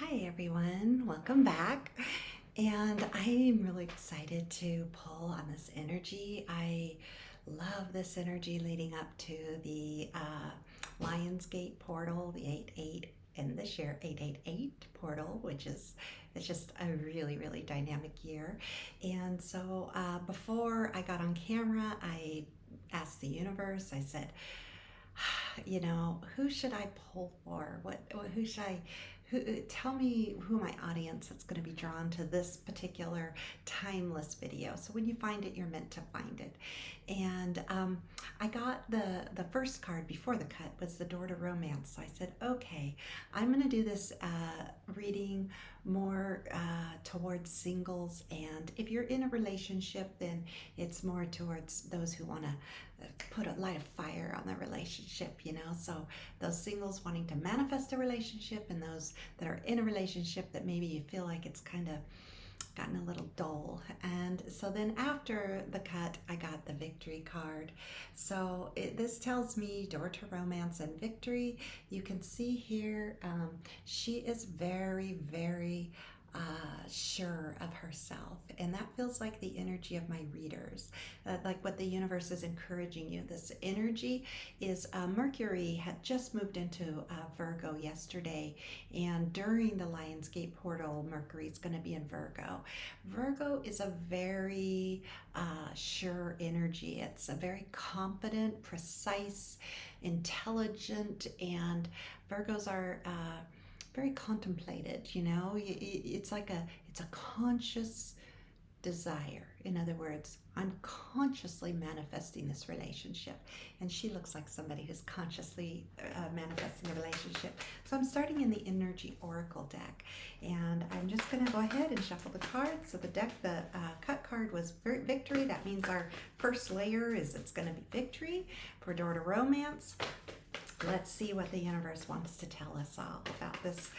Hi everyone, welcome back. And I'm really excited to pull on this energy. I love this energy leading up to the Lionsgate portal, the 8-8, and this year 888 portal, which is it's just a really, really dynamic year. And so before I got on camera, I asked the universe, I said, who should I pull for? Who should I, who, tell me who my audience that's going to be drawn to this particular timeless video. So when you find it, you're meant to find it. And I got the first card before the cut was the door to romance. So I said, okay, I'm going to do this reading more towards singles. And if you're in a relationship, then it's more towards those who want to light a fire on their relationship, so those singles wanting to manifest a relationship, and those that are in a relationship that maybe you feel like it's kind of gotten a little dull. And so then after the cut, I got the victory card. So this tells me door to romance and victory. You can see here, she is very, very sure of herself, and that feels like the energy of my readers, like what the universe is encouraging you. This energy is Mercury had just moved into Virgo yesterday, and during the Lionsgate portal, Mercury is going to be in Virgo. Virgo is a very sure energy. It's a very confident, precise, intelligent, and Virgos are very contemplated. It's like it's a conscious desire. In other words, I'm consciously manifesting this relationship, and she looks like somebody who's consciously manifesting a relationship. So I'm starting in the energy oracle deck, and I'm just going to go ahead and shuffle the cards. So the cut card was victory. That means our first layer is it's going to be victory for door to romance. Let's see what the universe wants to tell us all about this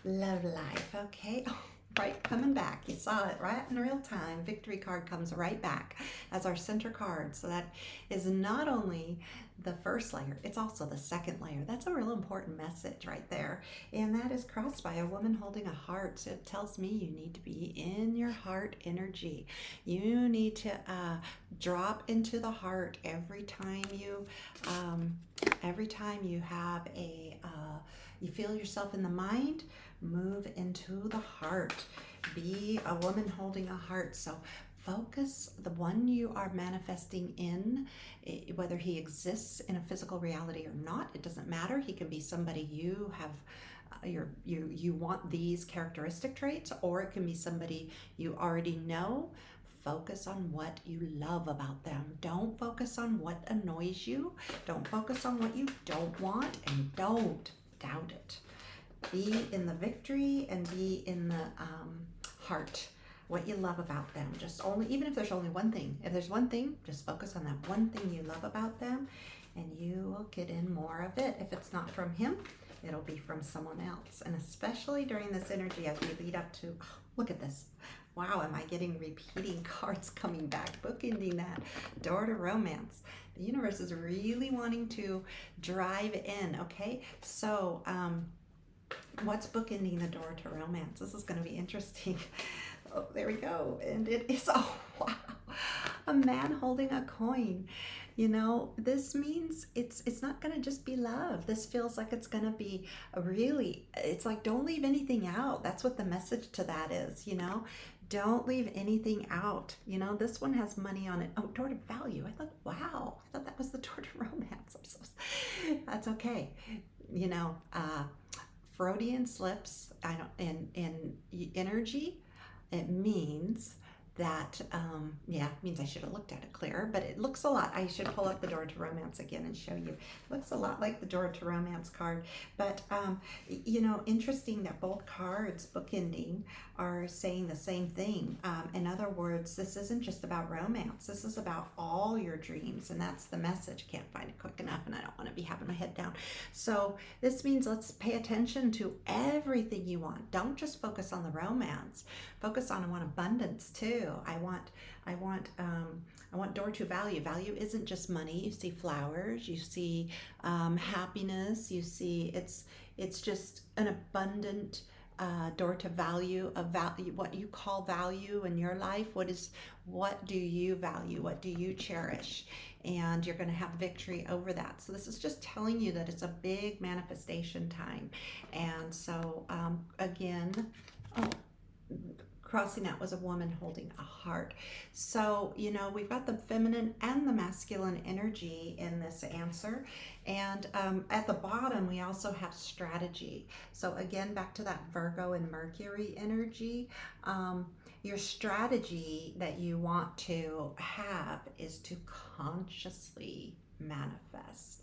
love life. Okay. Oh, right, coming back. You saw it right in real time. Victory card comes right back as our center card. So that is not only the first layer, it's also the second layer. That's a real important message right there. And that is crossed by a woman holding a heart. So it tells me you need to be in your heart energy. You need to drop into the heart every time you have you feel yourself in the mind, move into the heart. Be a woman holding a heart. So focus the one you are manifesting in, whether he exists in a physical reality or not. It doesn't matter. He can be somebody you have you want these characteristic traits, or it can be somebody you already know. Focus on what you love about them. Don't focus on what annoys you. Don't focus on what you don't want, and don't doubt it. Be in the victory and be in the heart. What you love about them. Even if there's only one thing. If there's one thing, just focus on that one thing you love about them, and you will get in more of it. If it's not from him, it'll be from someone else. And especially during this energy as we lead up to, look at this. Wow, am I getting repeating cards coming back, bookending that door to romance. The universe is really wanting to drive in, okay? So, what's bookending the door to romance? This is going to be interesting. Oh, there we go. And it is, oh, wow, a man holding a coin. This means it's not going to just be love. This feels like it's going to be it's like, don't leave anything out. That's what the message to that is, Don't leave anything out. This one has money on it. Oh, door to value. I thought, wow, I thought that was the door to romance. That's okay. Freudian slips. In energy, it means that means I should have looked at it clearer, but it looks a lot. I should pull up the door to romance again and show you. It looks a lot like the door to romance card, but interesting that both cards bookending are saying the same thing. In other words, this isn't just about romance. This is about all your dreams, and that's the message. Can't find it quick enough, and I don't want to be having my head down. So this means let's pay attention to everything you want. Don't just focus on the romance. Focus on, I want abundance too. I want door to value. Value isn't just money. You see flowers, you see happiness, you see it's just an abundant door to value, of value, what you call value in your life. What do you value? What do you cherish? And you're going to have victory over that. So this is just telling you that it's a big manifestation time. And so again, oh, crossing out was a woman holding a heart. So, you know, we've got the feminine and the masculine energy in this answer. And at the bottom, we also have strategy. So again, back to that Virgo and Mercury energy. Your strategy that you want to have is to consciously manifest.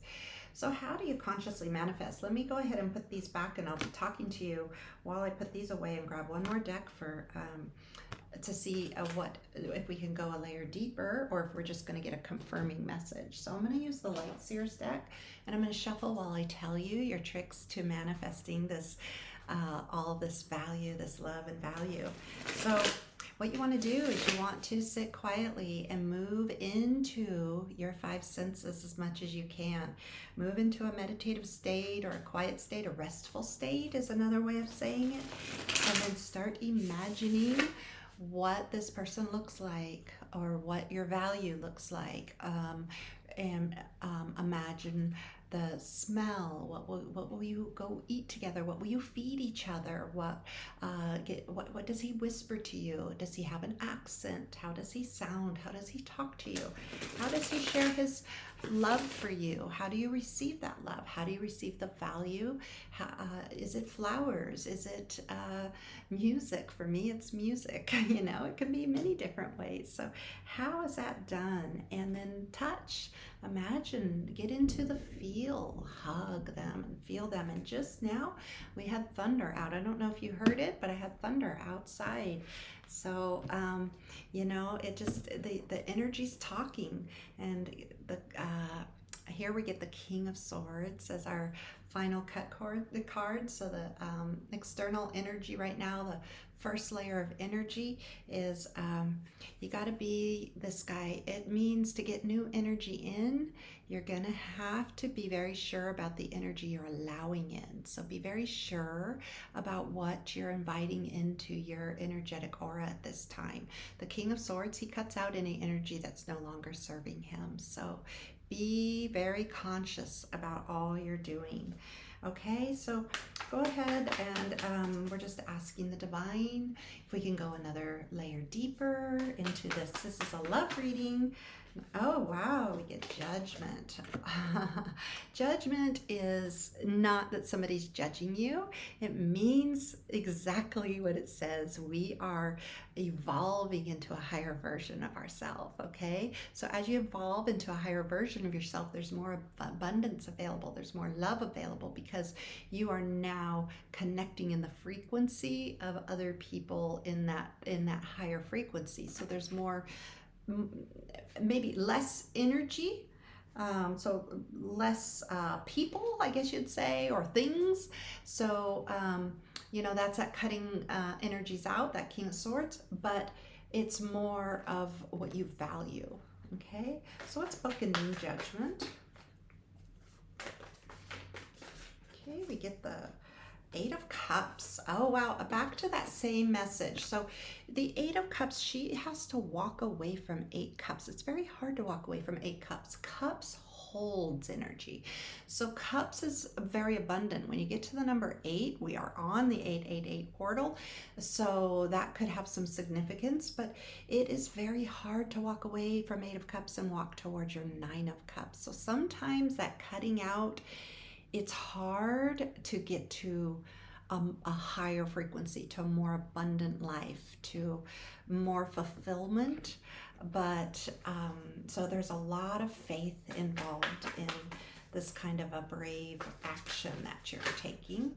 So how do you consciously manifest? Let me go ahead and put these back, and I'll be talking to you while I put these away and grab one more deck for to see what if we can go a layer deeper, or if we're just going to get a confirming message. So I'm going to use the Light Seers deck, and I'm going to shuffle while I tell you your tricks to manifesting this all this value, this love and value. So what you want to do is you want to sit quietly and move into your five senses as much as you can. Move into a meditative state, or a quiet state, a restful state is another way of saying it. And then start imagining what this person looks like, or what your value looks like. And imagine the smell. What will you go eat together? What will you feed each other? What does he whisper to you? Does he have an accent? How does he sound? How does he talk to you? How does he share his love for you? How do you receive that love? How do you receive the value? Is it flowers? Is it music? For me, it's music. You know, it can be many different ways. So how is that done? And then touch. Imagine, get into the feel, hug them and feel them. And just now we had thunder out. I don't know if you heard it, but I had thunder outside. So, you know, it just, the energy's talking. And here we get the King of Swords as our final the card. So the external energy right now, the first layer of energy is you got to be this guy. It means to get new energy in, you're going to have to be very sure about the energy you're allowing in. So be very sure about what you're inviting into your energetic aura at this time. The King of Swords, he cuts out any energy that's no longer serving him. So be very conscious about all you're doing. Okay, so go ahead, and we're just asking the divine if we can go another layer deeper into this. This is a love reading. Oh, wow, we get judgment. Judgment is not that somebody's judging you. It means exactly what it says. We are evolving into a higher version of ourselves, okay? So as you evolve into a higher version of yourself, there's more abundance available. There's more love available, because you are now connecting in the frequency of other people in that higher frequency. So there's more, maybe less energy, so less people, I guess you'd say, or things. So you know, that's that cutting energies out, that King of Swords, but it's more of what you value. Okay, so let's book a new judgment. Okay, we get the Eight of Cups. Oh, wow. Back to that same message. So the Eight of Cups, she has to walk away from 8 cups. It's very hard to walk away from 8 cups. Cups holds energy. So cups is very abundant. When you get to the number 8, we are on the 888 portal. So that could have some significance, but it is very hard to walk away from 8 of Cups and walk towards your 9 of Cups. So sometimes that cutting out, it's hard to get to a higher frequency, to a more abundant life, to more fulfillment. But so there's a lot of faith involved in this kind of a brave action that you're taking.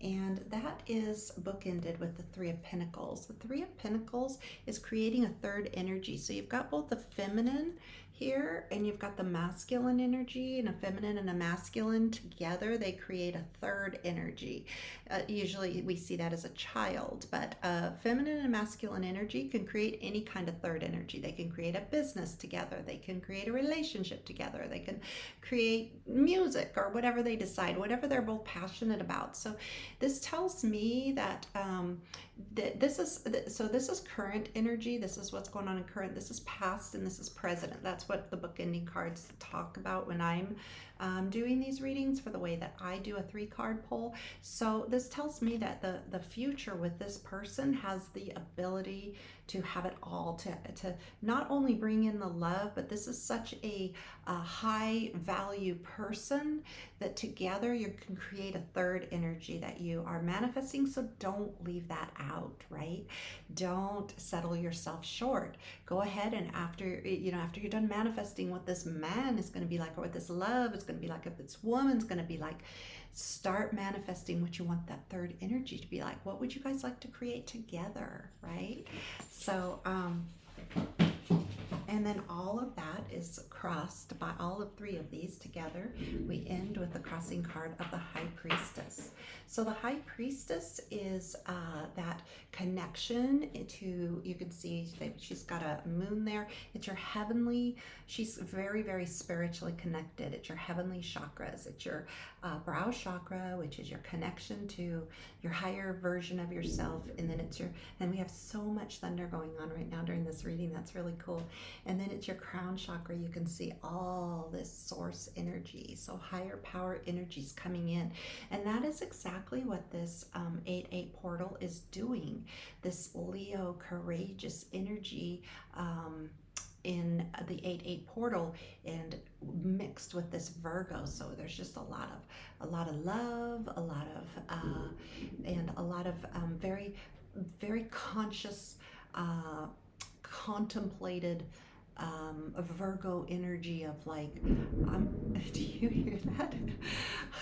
And that is bookended with the Three of Pentacles. The Three of Pentacles is creating a third energy. So you've got both the feminine here, and you've got the masculine energy and a feminine and a masculine together. They create a third energy. Usually we see that as a child, but feminine and masculine energy can create any kind of third energy. They can create a business together. They can create a relationship together. They can create music or whatever they decide, whatever they're both passionate about. So this tells me that this is current energy. This is what's going on in current. This is past, and this is present. That's what the bookending cards talk about when I'm doing these readings, for the way that I do a 3-card pull. So this tells me that the future with this person has the ability to have it all, to not only bring in the love, but this is such a high value person that together you can create a third energy that you are manifesting. So don't leave that out, right? Don't settle yourself short. Go ahead, and after you're done manifesting what this man is going to be like, or what this love is going to be like, if this woman's going to be like, start manifesting what you want that third energy to be like. What would you guys like to create together, right? So and then all of that is crossed by all of 3 of these together. We end with the crossing card of the High Priestess. So the High Priestess is that connection to, you can see that she's got a moon there. It's your heavenly, she's very, very spiritually connected. It's your heavenly chakras. It's your brow chakra, which is your connection to your higher version of yourself. And then and we have so much thunder going on right now during this reading. That's really cool. And then it's your crown chakra. You can see all this source energy. So higher power energies coming in. And that is exactly what this 8-8 portal is doing. This Leo courageous energy in the 8-8 portal, and mixed with this Virgo. So there's just a lot of love, a lot of very, very conscious, contemplated Virgo energy of like, do you hear that?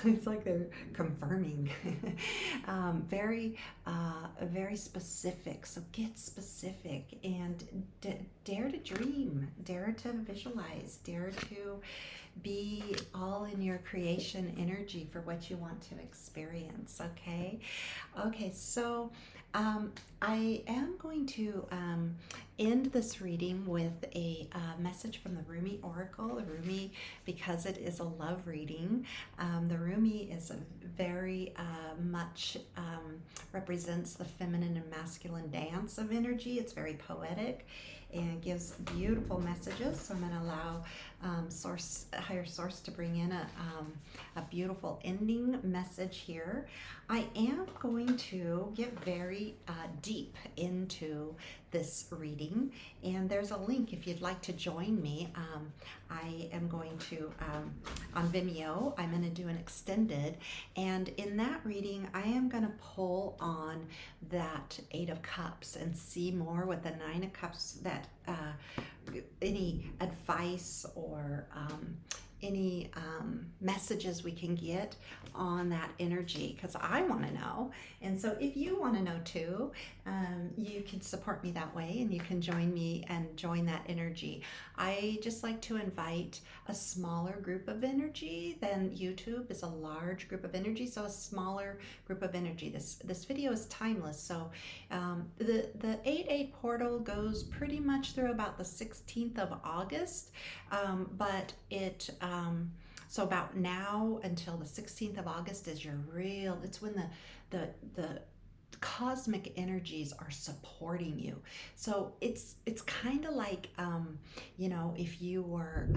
It's like they're confirming. Very, very specific. So get specific and dare to dream, dare to visualize, dare to be all in your creation energy for what you want to experience. Okay. So I am going to end this reading with a message from the Rumi Oracle. The Rumi, because it is a love reading, the Rumi is a very much represents the feminine and masculine dance of energy. It's very poetic and gives beautiful messages. So I'm going to allow higher source to bring in a beautiful ending message here. I am going to get very deep into this reading, and there's a link if you'd like to join me. I am going to, on Vimeo, I'm going to do an extended, and in that reading, I am going to pull on that 8 of Cups and see more with the 9 of Cups, that any advice or any messages we can get on that energy, because I want to know. And so if you want to know too, you can support me that way, and you can join me and join that energy. I just like to invite a smaller group of energy than YouTube is a large group of energy, so a smaller group of energy. This video is timeless. So the 8-8 portal goes pretty much through about the 16th of August, but it so about now until the 16th of August is it's when the cosmic energies are supporting you. So it's kind of like if you were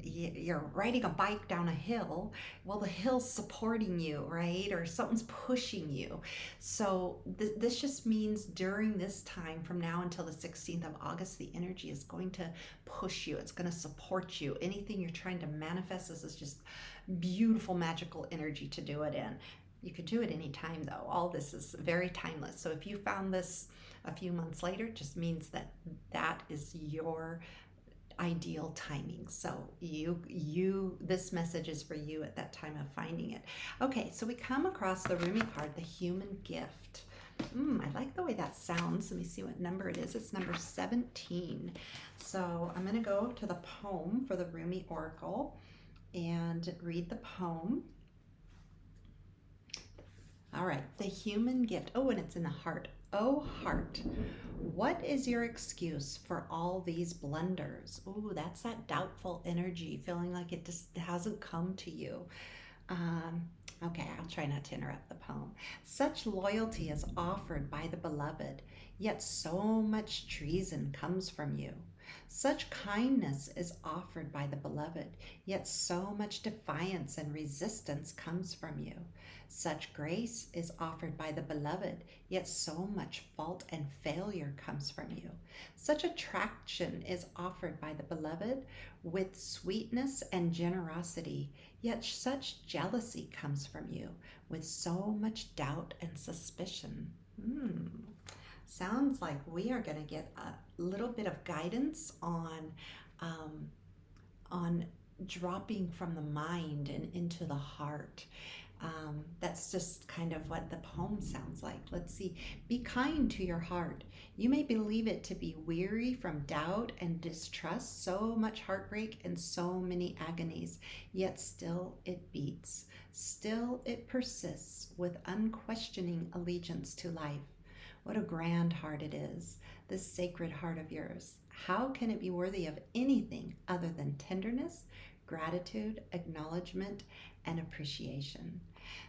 you're riding a bike down a hill, well, the hill's supporting you, right? Or something's pushing you. So this just means during this time, from now until the 16th of August, the energy is going to push you. It's going to support you. Anything you're trying to manifest, this is just beautiful, magical energy to do it in. You could do it anytime though. All this is very timeless. So if you found this a few months later, it just means that is your ideal timing. So this message is for you at that time of finding it. Okay, so we come across the Rumi card, the human gift. I like the way that sounds. Let me see what number it is. It's number 17. So I'm going to go to the poem for the Rumi Oracle and read the poem. All right, the human gift. Oh, and it's in the heart. Oh, heart, what is your excuse for all these blunders? Ooh, that's that doubtful energy, feeling like it just hasn't come to you. Um, okay, I'll try not to interrupt the poem. Such loyalty is offered by the beloved, yet so much treason comes from you. Such kindness is offered by the beloved, yet so much defiance and resistance comes from you. Such grace is offered by the beloved, yet so much fault and failure comes from you. Such attraction is offered by the beloved with sweetness and generosity, yet such jealousy comes from you with so much doubt and suspicion. Sounds like we are going to get a little bit of guidance um, on dropping from the mind and into the heart. That's just kind of what the poem sounds like. Let's see. Be kind to your heart. You may believe it to be weary from doubt and distrust, so much heartbreak and so many agonies, yet still it beats. Still it persists with unquestioning allegiance to life. What a grand heart it is, this sacred heart of yours. How can it be worthy of anything other than tenderness, gratitude, acknowledgement, and appreciation?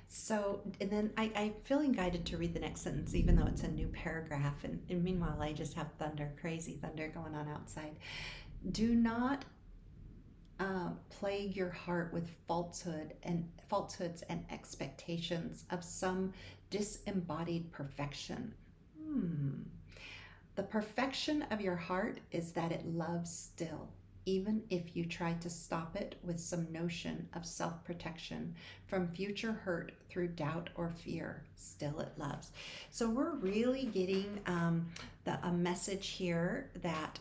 So, and then I'm feeling guided to read the next sentence, even though it's a new paragraph. And meanwhile, I just have thunder, crazy thunder going on outside. Do not plague your heart with falsehoods and expectations of some disembodied perfection. The perfection of your heart is that it loves still, even if you try to stop it with some notion of self-protection from future hurt through doubt or fear. Still it loves. So we're really getting a message here that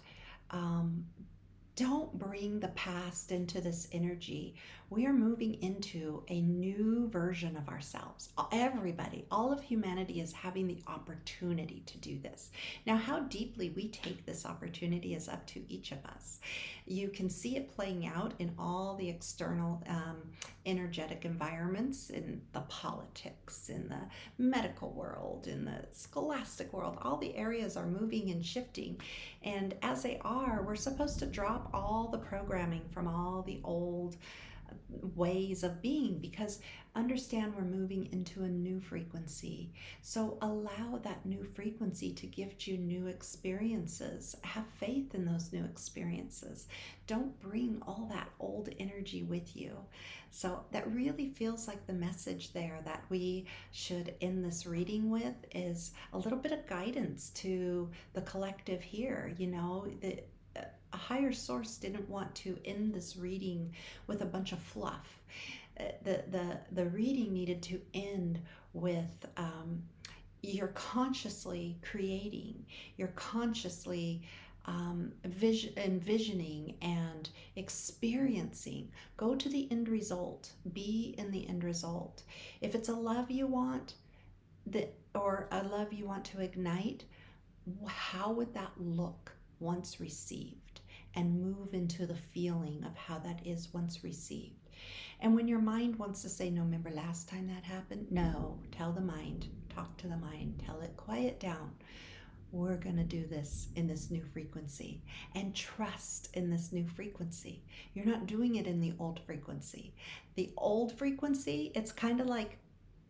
don't bring the past into this energy. We are moving into a new version of ourselves. Everybody, all of humanity is having the opportunity to do this. Now, how deeply we take this opportunity is up to each of us. You can see it playing out in all the external energetic environments, in the politics, in the medical world, in the scholastic world. All the areas are moving and shifting. And as they are, we're supposed to drop all the programming from all the old ways of being, because understand we're moving into a new frequency. So allow that new frequency to gift you new experiences. Have faith in those new experiences. Don't bring all that old energy with you. So that really feels like the message there that we should end this reading with is a little bit of guidance to the collective here. You know, a higher source didn't want to end this reading with a bunch of fluff. The reading needed to end with you're consciously creating, you're consciously envisioning and experiencing. Go to the end result. Be in the end result. If it's a love you want, or a love you want to ignite, how would that look once received? And move into the feeling of how that is once received. And when your mind wants to say, no, remember last time that happened? No, tell the mind, talk to the mind, tell it, quiet down. We're going to do this in this new frequency, and trust in this new frequency. You're not doing it in the old frequency. The old frequency, it's kind of like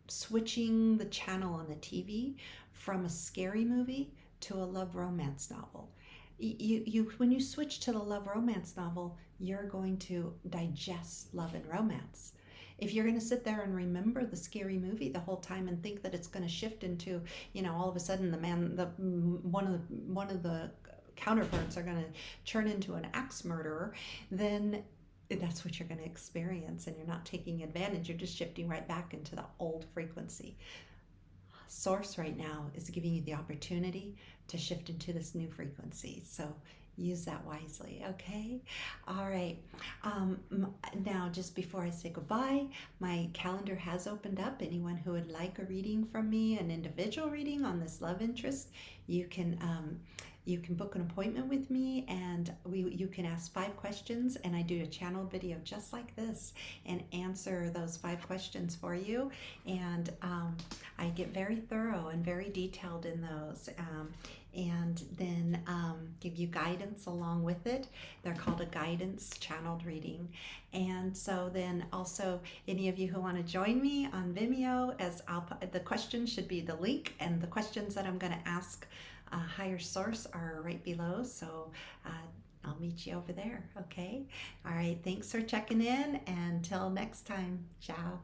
switching the channel on the TV from a scary movie to a love romance novel. When you switch to the love romance novel, you're going to digest love and romance. If you're going to sit there and remember the scary movie the whole time and think that it's going to shift into, all of a sudden one of the counterparts are going to turn into an axe murderer, then that's what you're going to experience, and you're not taking advantage. You're just shifting right back into the old frequency. Source right now is giving you the opportunity to shift into this new frequency. So use that wisely, okay? All right. Now, just before I say goodbye, my calendar has opened up. Anyone who would like a reading from me, an individual reading on this love interest, you can you can book an appointment with me, and you can ask 5 questions, and I do a channeled video just like this and answer those 5 questions for you. And I get very thorough and very detailed in those. And then give you guidance along with it. They're called a guidance channeled reading. And so then also, any of you who want to join me on Vimeo, as I'll put, the questions should be the link, and the questions that I'm going to ask higher source are right below. So I'll meet you over there. Okay. All right. Thanks for checking in. And until next time. Ciao.